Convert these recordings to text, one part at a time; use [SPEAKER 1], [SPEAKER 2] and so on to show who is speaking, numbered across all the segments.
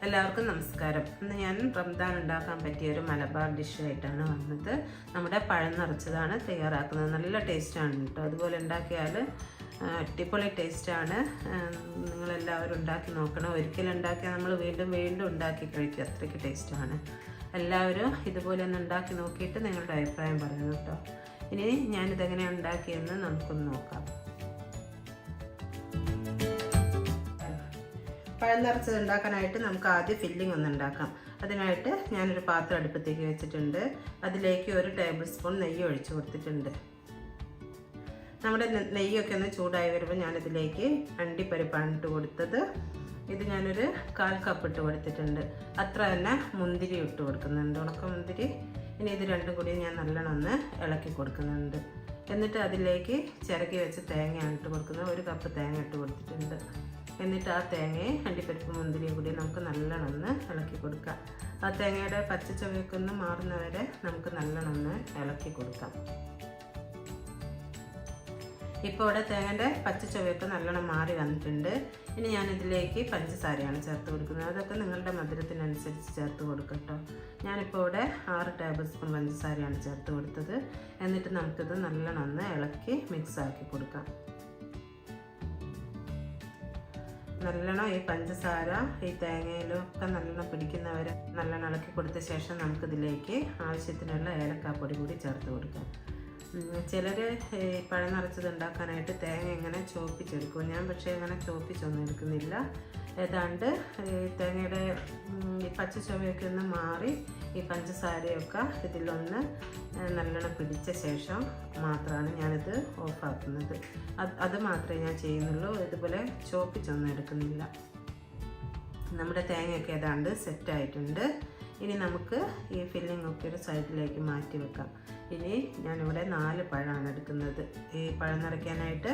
[SPEAKER 1] എല്ലാവർക്കും നമസ്കാരം. ഇന്ന് ഞാൻ റംദാൻ ഉണ്ടാക്കാൻ പറ്റിയ ഒരു മലബാർ ഡിഷായിട്ടാണ് വന്നത്. നമ്മുടെ പഴം നിറച്ചതാണ് തയ്യാറാക്കുന്നത്. നല്ല ടേസ്റ്റാണ് കേട്ടോ. അതുപോലെ ഉണ്ടാക്കിയാൽ അടിപൊളി ടേസ്റ്റാണ്. നിങ്ങളെല്ലാവരും ഉണ്ടാക്കി നോക്കണം. ഒരിക്കലും ഉണ്ടാക്കിയാൽ നമ്മൾ വീണ്ടും വീണ്ടും ഉണ്ടാക്കി കഴിക്കും. അത്രയ്ക്ക് ടേസ്റ്റാണ്. എല്ലാവരും ഇതുപോലെ ഒന്ന് ഉണ്ടാക്കി നോക്കിയിട്ട് നിങ്ങളുടെ അഭിപ്രായം പറയണം കേട്ടോ. ഇനി ഞാനിതെങ്ങനെ ഉണ്ടാക്കിയെന്ന് നമുക്കൊന്ന് നോക്കാം. പഴം നിറച്ചത് ഉണ്ടാക്കാനായിട്ട് നമുക്ക് ആദ്യം ഫില്ലിംഗ് ഒന്ന് ഉണ്ടാക്കാം. അതിനായിട്ട് ഞാനൊരു പാത്രം അടുപ്പത്തേക്ക് വെച്ചിട്ടുണ്ട്. അതിലേക്ക് 1 ടേബിൾ സ്പൂൺ നെയ്യ് ഒഴിച്ചു കൊടുത്തിട്ടുണ്ട്. നമ്മുടെ നെയ്യൊക്കെ ഒന്ന് ചൂടായി വരുമ്പോൾ ഞാനിതിലേക്ക് അണ്ടിപ്പരിപ്പാണ് ഇട്ട് കൊടുത്തത്. ഇത് ഞാനൊരു 1/4 കപ്പ് ഇട്ട് കൊടുത്തിട്ടുണ്ട്. അത്ര തന്നെ മുന്തിരി ഇട്ട് കൊടുക്കുന്നുണ്ട്, ഉണക്കമുന്തിരി. ഇനി ഇത് രണ്ടും കൂടി ഞാൻ നല്ലോണം ഒന്ന് ഇളക്കി കൊടുക്കുന്നുണ്ട്. എന്നിട്ട് അതിലേക്ക് ചിരകി വെച്ച് തേങ്ങയാണ് ഇട്ട് കൊടുക്കുന്നത്. 1 കപ്പ് തേങ്ങ ഇട്ട് കൊടുത്തിട്ടുണ്ട്. എന്നിട്ട് ആ തേങ്ങയും അണ്ടിപ്പരിപ്പ് മുന്തിരിയും കൂടി നമുക്ക് നല്ലോണം ഒന്ന് ഇളക്കി കൊടുക്കാം. ആ തേങ്ങയുടെ പച്ച ചുവയൊക്കെ ഒന്ന് മാറുന്നവരെ നമുക്ക് നല്ലോണം ഒന്ന് ഇളക്കി കൊടുക്കാം. ഇപ്പോൾ ഇവിടെ തേങ്ങയുടെ പച്ച ചുവയൊക്കെ നല്ലോണം മാറി വന്നിട്ടുണ്ട്. ഇനി ഞാനിതിലേക്ക് പഞ്ചസാരയാണ് ചേർത്ത് കൊടുക്കുന്നത്. അതൊക്കെ നിങ്ങളുടെ മധുരത്തിനനുസരിച്ച് ചേർത്ത് കൊടുക്കട്ടോ. ഞാനിപ്പോൾ ഇവിടെ 6 ടേബിൾ സ്പൂൺ പഞ്ചസാരയാണ് ചേർത്ത് കൊടുത്തത്. എന്നിട്ട് നമുക്കിത് നല്ലോണം ഒന്ന് ഇളക്കി മിക്സ് ആക്കി കൊടുക്കാം. നല്ലോണം ഈ പഞ്ചസാര ഈ തേങ്ങയിലും ഒക്കെ നല്ലോണം പിടിക്കുന്നവരെ നല്ലോണം ഇളക്കി കൊടുത്ത ശേഷം നമുക്കിതിലേക്ക് ആവശ്യത്തിനുള്ള ഏലക്കാപ്പൊടി കൂടി ചേർത്ത് കൊടുക്കാം. ചിലർ പഴം നിറച്ചത് ഉണ്ടാക്കാനായിട്ട് തേങ്ങ ഇങ്ങനെ ചോപ്പിച്ചെടുക്കും. ഞാൻ പക്ഷേ ഇങ്ങനെ ചോപ്പിച്ചൊന്നും എടുക്കുന്നില്ല. ഏതാണ്ട് തേങ്ങയുടെ ഈ പച്ച ചുവയൊക്കെ ഒന്ന് മാറി ഈ പഞ്ചസാരയൊക്കെ ഇതിലൊന്ന് നല്ലോണം പിടിച്ച ശേഷം മാത്രമാണ് ഞാനിത് ഓഫാക്കുന്നത്. അത് മാത്രമേ ഞാൻ ചെയ്യുന്നുള്ളൂ. ഇതുപോലെ ചോപ്പിച്ചൊന്നും എടുക്കുന്നില്ല. നമ്മുടെ തേങ്ങയൊക്കെ ഏതാണ്ട് സെറ്റായിട്ടുണ്ട്. ഇനി നമുക്ക് ഈ ഫില്ലിംഗ് ഒക്കെ ഒരു സൈഡിലേക്ക് മാറ്റി വെക്കാം. ഇനി ഞാനിവിടെ 4 പഴമാണ് എടുക്കുന്നത്. ഈ പഴം നിറയ്ക്കാനായിട്ട്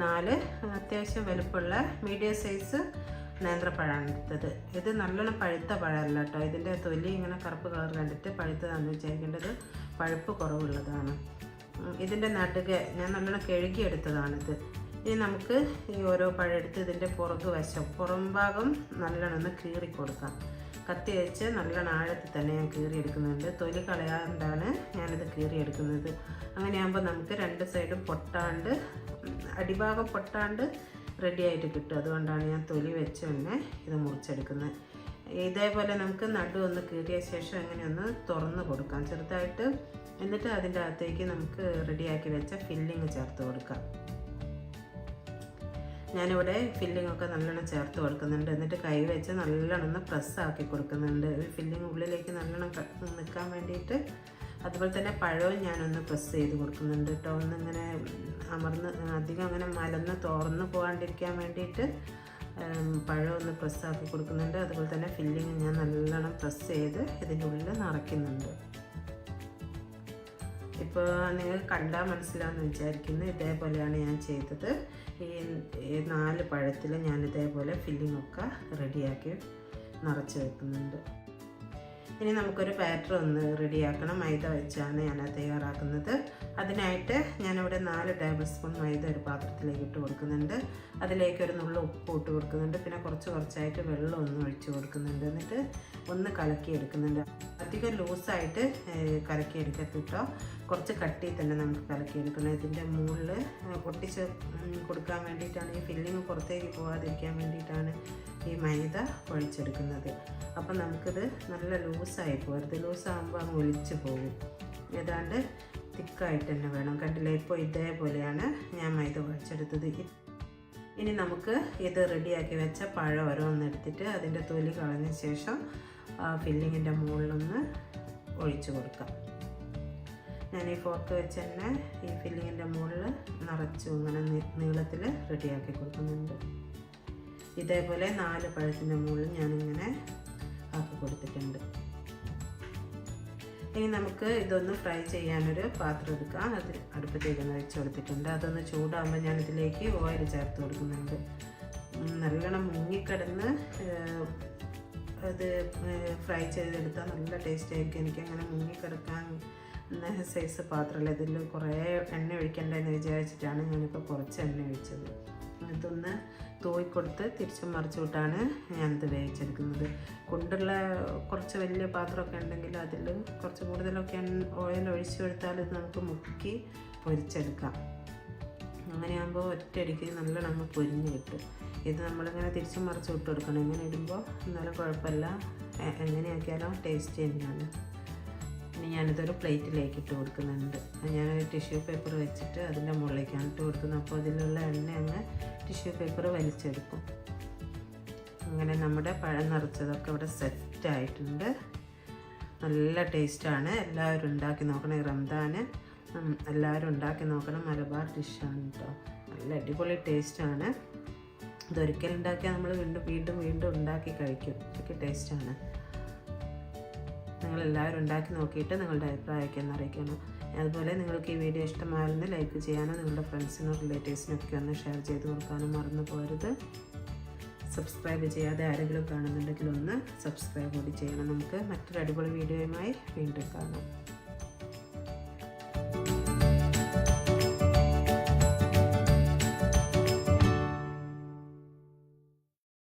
[SPEAKER 1] 4 അത്യാവശ്യം വലുപ്പമുള്ള മീഡിയം സൈസ് നേന്ത്രപ്പഴമാണ് എടുത്തത്. ഇത് നല്ലോണം പഴുത്ത പഴമല്ല കേട്ടോ. ഇതിൻ്റെ തൊലി ഇങ്ങനെ കറുപ്പ് കളർ കണ്ടിട്ട് പഴുത്തതാണെന്ന് വിചാരിക്കേണ്ടത്. പഴുപ്പ് കുറവുള്ളതാണ്. ഇതിൻ്റെ നടുകെ ഞാൻ നല്ലോണം കഴുകിയെടുത്തതാണിത്. ഇനി നമുക്ക് ഈ ഓരോ പഴം എടുത്ത് ഇതിൻ്റെ പുറം ഭാഗം നല്ലോണം ഒന്ന് കീറി കൊടുക്കാം. കത്തി വെച്ച് നല്ലോണം ആഴത്തിൽ തന്നെ ഞാൻ കീറിയെടുക്കുന്നുണ്ട്. തൊലി കളയാണ്ടാണ് ഞാനിത് കീറിയെടുക്കുന്നത്. അങ്ങനെയാകുമ്പോൾ നമുക്ക് 2 സൈഡും പൊട്ടാണ്ട്, അടിഭാഗം പൊട്ടാണ്ട് റെഡി ആയിട്ട് കിട്ടും. അതുകൊണ്ടാണ് ഞാൻ തൊലി വെച്ച് തന്നെ ഇത് മുറിച്ചെടുക്കുന്നത്. ഇതേപോലെ നമുക്ക് നടു ഒന്ന് കീറിയ ശേഷം അങ്ങനെ ഒന്ന് തുറന്ന് കൊടുക്കാം ചെറുതായിട്ട്. എന്നിട്ട് അതിൻ്റെ അകത്തേക്ക് നമുക്ക് റെഡിയാക്കി വെച്ച ഫില്ലിങ് ചേർത്ത് കൊടുക്കാം. ഞാനിവിടെ ഫില്ലിംഗ് ഒക്കെ നല്ലോണം ചേർത്ത് കൊടുക്കുന്നുണ്ട്. എന്നിട്ട് കൈ വെച്ച് നല്ലോണം ഒന്ന് പ്രസ്സാക്കി കൊടുക്കുന്നുണ്ട്. ഫില്ലിംഗ് ഉള്ളിലേക്ക് നല്ലോണം നിൽക്കാൻ വേണ്ടിയിട്ട്. അതുപോലെ തന്നെ പഴവും ഞാനൊന്ന് പ്രസ് ചെയ്ത് കൊടുക്കുന്നുണ്ട് കേട്ടോ. ഒന്നിങ്ങനെ അമർന്ന് അധികം അങ്ങനെ മലന്ന് തുറന്ന് പോകാണ്ടിരിക്കാൻ വേണ്ടിയിട്ട് പഴം ഒന്ന് പ്രസ്സാക്കി കൊടുക്കുന്നുണ്ട്. അതുപോലെ തന്നെ ഫില്ലിംഗ് ഞാൻ നല്ലോണം പ്രസ് ചെയ്ത് ഇതിൻ്റെ ഉള്ളിൽ നിറയ്ക്കുന്നുണ്ട്. ഇപ്പോൾ നിങ്ങൾ കണ്ടാൽ മനസ്സിലാവുമെന്ന് വിചാരിക്കുന്നു. ഇതേപോലെയാണ് ഞാൻ ചെയ്തത്. ഈ 4 പഴത്തിൽ ഞാൻ ഇതേപോലെ ഫില്ലിംഗ് ഒക്കെ റെഡിയാക്കി നിറച്ച് വെക്കുന്നുണ്ട്. ഇനി നമുക്കൊരു ബാറ്റർ ഒന്ന് റെഡിയാക്കണം. മൈദ വെച്ചാണ് ഞാനത് തയ്യാറാക്കുന്നത്. അതിനായിട്ട് ഞാനിവിടെ 4 ടേബിൾ സ്പൂൺ മൈദ ഒരു പാത്രത്തിലേക്ക് ഇട്ട് കൊടുക്കുന്നുണ്ട്. അതിലേക്ക് ഒരു നുള്ളു ഉപ്പ് ഇട്ട് കൊടുക്കുന്നുണ്ട്. പിന്നെ കുറച്ചായിട്ട് വെള്ളം ഒന്ന് ഒഴിച്ച് കൊടുക്കുന്നുണ്ട്. എന്നിട്ട് ഒന്ന് കലക്കിയെടുക്കുന്നുണ്ട്. അധികം ലൂസായിട്ട് കലക്കിയെടുക്കരുത് കേട്ടോ. കുറച്ച് കട്ടി തന്നെ നമുക്ക് കലക്കിയെടുക്കണം. ഇതിൻ്റെ മുകളിൽ ഒട്ടിച്ച് കൊടുക്കാൻ വേണ്ടിയിട്ടാണ്, ഈ ഫില്ലിങ് പുറത്തേക്ക് പോകാതിരിക്കാൻ വേണ്ടിയിട്ടാണ് ഈ മൈദ ഒഴിച്ചെടുക്കുന്നത്. അപ്പം നമുക്കിത് നല്ല ലൂസായി പോകരുത്. ലൂസാകുമ്പോൾ അങ്ങ് ഒലിച്ച് പോകും. ഏതാണ്ട് തിക്കായിട്ട് തന്നെ വേണം. കണ്ടില്ലേ, ഇപ്പോൾ ഇതേപോലെയാണ് ഞാൻ മൈദ ഒഴിച്ചെടുത്തത്. ഇനി നമുക്ക് ഇത് റെഡിയാക്കി വെച്ച പഴം ഓരോന്നെടുത്തിട്ട് അതിൻ്റെ തൊലി കളഞ്ഞ ശേഷം ഫില്ലിങ്ങിൻ്റെ മുകളിലൊന്ന് ഒഴിച്ച് കൊടുക്കാം. ഞാൻ ഈ ഫോർക്ക് വെച്ച് തന്നെ ഈ ഫില്ലിങ്ങിൻ്റെ മുകളിൽ നിറച്ചു ഇങ്ങനെ നീളത്തിൽ റെഡിയാക്കി കൊടുക്കുന്നുണ്ട്. ഇതേപോലെ 4 പഴത്തിൻ്റെ മുകളിൽ ഞാനിങ്ങനെ ആക്കി കൊടുത്തിട്ടുണ്ട്. ഇനി നമുക്ക് ഇതൊന്ന് ഫ്രൈ ചെയ്യാനൊരു പാത്രം എടുക്കാം. അത് അടുപ്പത്തേക്കൊന്ന് വെച്ച് കൊടുത്തിട്ടുണ്ട്. അതൊന്ന് ചൂടാകുമ്പോൾ ഞാനിതിലേക്ക് ഓയിൽ ചേർത്ത് കൊടുക്കുന്നുണ്ട്. നല്ലോണം മുങ്ങിക്കിടന്ന് അത് ഫ്രൈ ചെയ്തെടുത്താൽ നല്ല ടേസ്റ്റ് ആയിരിക്കും. എനിക്കങ്ങനെ മുങ്ങിക്കിടക്കാൻ സൈസ് പാത്രമല്ല. ഇതിൽ കുറേ എണ്ണ ഒഴിക്കണ്ടെന്ന് വിചാരിച്ചിട്ടാണ് ഞാനിപ്പോൾ കുറച്ച് എണ്ണ ഒഴിച്ചത്. ഇതൊന്ന് തൂവിക്കൊടുത്ത് തിരിച്ചും മറിച്ചു വിട്ടാണ് ഞാനിത് വേവിച്ചെടുക്കുന്നത്. കൊണ്ടുള്ള കുറച്ച് വലിയ പാത്രമൊക്കെ ഉണ്ടെങ്കിൽ അതിൽ കുറച്ച് കൂടുതലൊക്കെ ഓയിൽ ഒഴിച്ചു കൊടുത്താൽ ഇത് നമുക്ക് മുക്കി പൊരിച്ചെടുക്കാം. അങ്ങനെയാകുമ്പോൾ ഒറ്റയടിക്ക് നല്ലോണം പൊരിഞ്ഞ് കിട്ടും. ഇത് നമ്മളിങ്ങനെ തിരിച്ചും മറിച്ച് വിട്ട് കൊടുക്കണം. ഇങ്ങനെ ഇടുമ്പോൾ എന്നാലും കുഴപ്പമില്ല, എങ്ങനെയാക്കിയാലും ടേസ്റ്റ് തന്നെയാണ്. ഇനി ഞാനിതൊരു പ്ലേറ്റിലേക്ക് ഇട്ട് കൊടുക്കുന്നുണ്ട്. ഞാനൊരു ടിഷ്യൂ പേപ്പർ വെച്ചിട്ട് അതിൻ്റെ മുകളിലേക്കാണ് ഇട്ട് കൊടുക്കുന്നത്. അപ്പോൾ അതിലുള്ള എണ്ണ അങ്ങ് ടിഷ്യൂ പേപ്പർ വലിച്ചെടുക്കും. അങ്ങനെ നമ്മുടെ പഴം നിറച്ചതൊക്കെ ഇവിടെ സെറ്റായിട്ടുണ്ട്. നല്ല ടേസ്റ്റാണ്. എല്ലാവരും ഉണ്ടാക്കി നോക്കണം. ഈ റംദാന് എല്ലാവരും ഉണ്ടാക്കി നോക്കണം. മലബാർ ഡിഷാണ് കേട്ടോ. നല്ല അടിപൊളി ടേസ്റ്റാണ്. ഇതൊരിക്കലും ഉണ്ടാക്കിയാൽ നമ്മൾ വീണ്ടും ഉണ്ടാക്കി കഴിക്കും. അതൊക്കെ ടേസ്റ്റാണ്. നിങ്ങളെല്ലാവരും ഉണ്ടാക്കി നോക്കിയിട്ട് നിങ്ങളുടെ അഭിപ്രായമൊക്കെ ഒന്ന് അറിയിക്കണം. അതുപോലെ നിങ്ങൾക്ക് ഈ വീഡിയോ ഇഷ്ടമായിരുന്നു ലൈക്ക് ചെയ്യാനോ നിങ്ങളുടെ ഫ്രണ്ട്സിനോ റിലേറ്റീവ്സിനൊക്കെ ഒന്ന് ഷെയർ ചെയ്ത് കൊടുക്കാനും മറന്നു പോകരുത്. സബ്സ്ക്രൈബ് ചെയ്യാതെ ആരെങ്കിലും കാണുന്നുണ്ടെങ്കിൽ ഒന്ന് സബ്സ്ക്രൈബ് കൂടി ചെയ്യണം. നമുക്ക് മറ്റൊരു അടിപൊളി വീഡിയോയുമായി വീണ്ടും കാണാം.